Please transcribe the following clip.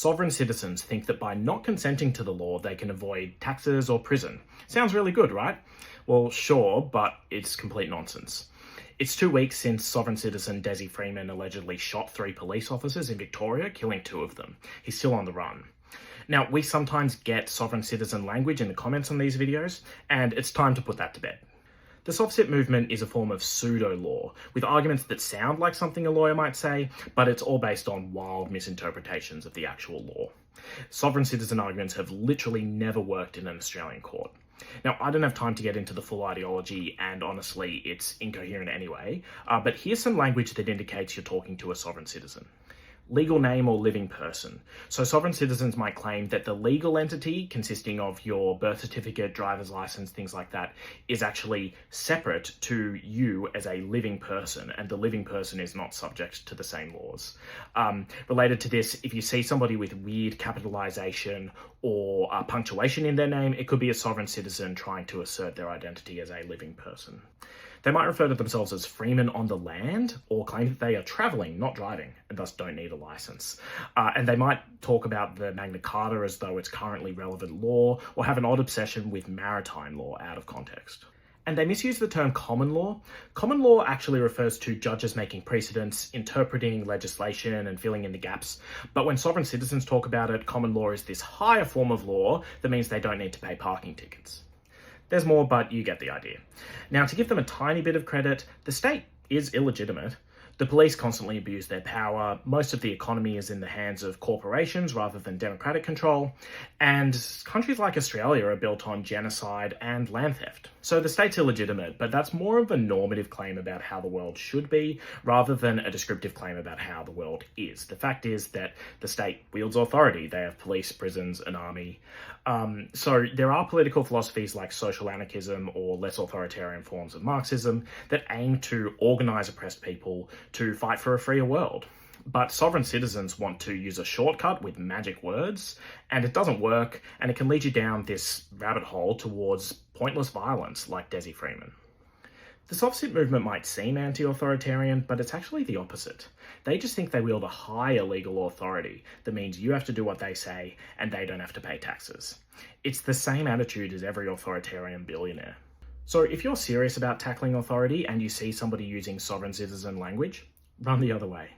Sovereign citizens think that by not consenting to the law, they can avoid taxes or prison. Sounds really good, right? Well, sure, but it's complete nonsense. It's 2 weeks since sovereign citizen Desi Freeman allegedly shot 3 police officers in Victoria, killing 2 of them. He's still on the run. Now, we sometimes get sovereign citizen language in the comments on these videos, and it's time to put that to bed. The soft-sit movement is a form of pseudo-law, with arguments that sound like something a lawyer might say, but it's all based on wild misinterpretations of the actual law. Sovereign citizen arguments have literally never worked in an Australian court. Now, I don't have time to get into the full ideology, and honestly, it's incoherent anyway, but here's some language that indicates you're talking to a sovereign citizen. Legal name or living person. So sovereign citizens might claim that the legal entity, consisting of your birth certificate, driver's license, things like that, is actually separate to you as a living person, and the living person is not subject to the same laws. Related to this, if you see somebody with weird capitalization or punctuation in their name, it could be a sovereign citizen trying to assert their identity as a living person. They might refer to themselves as freemen on the land, or claim that they are travelling, not driving, and thus don't need a licence. And they might talk about the Magna Carta as though it's currently relevant law, or have an odd obsession with maritime law out of context. And they misuse the term common law. Common law actually refers to judges making precedents, interpreting legislation, and filling in the gaps. But when sovereign citizens talk about it, common law is this higher form of law that means they don't need to pay parking tickets. There's more, but you get the idea. Now, to give them a tiny bit of credit, the state is illegitimate. The police constantly abuse their power. Most of the economy is in the hands of corporations rather than democratic control. And countries like Australia are built on genocide and land theft. So the state's illegitimate, but that's more of a normative claim about how the world should be, rather than a descriptive claim about how the world is. The fact is that the state wields authority. They have police, prisons, an army. So there are political philosophies like social anarchism or less authoritarian forms of Marxism that aim to organise oppressed people to fight for a freer world. But sovereign citizens want to use a shortcut with magic words, and it doesn't work, and it can lead you down this rabbit hole towards pointless violence like Desi Freeman. The soft-sit movement might seem anti-authoritarian, but it's actually the opposite. They just think they wield a higher legal authority that means you have to do what they say and they don't have to pay taxes. It's the same attitude as every authoritarian billionaire. So if you're serious about tackling authority and you see somebody using sovereign citizen language, run the other way.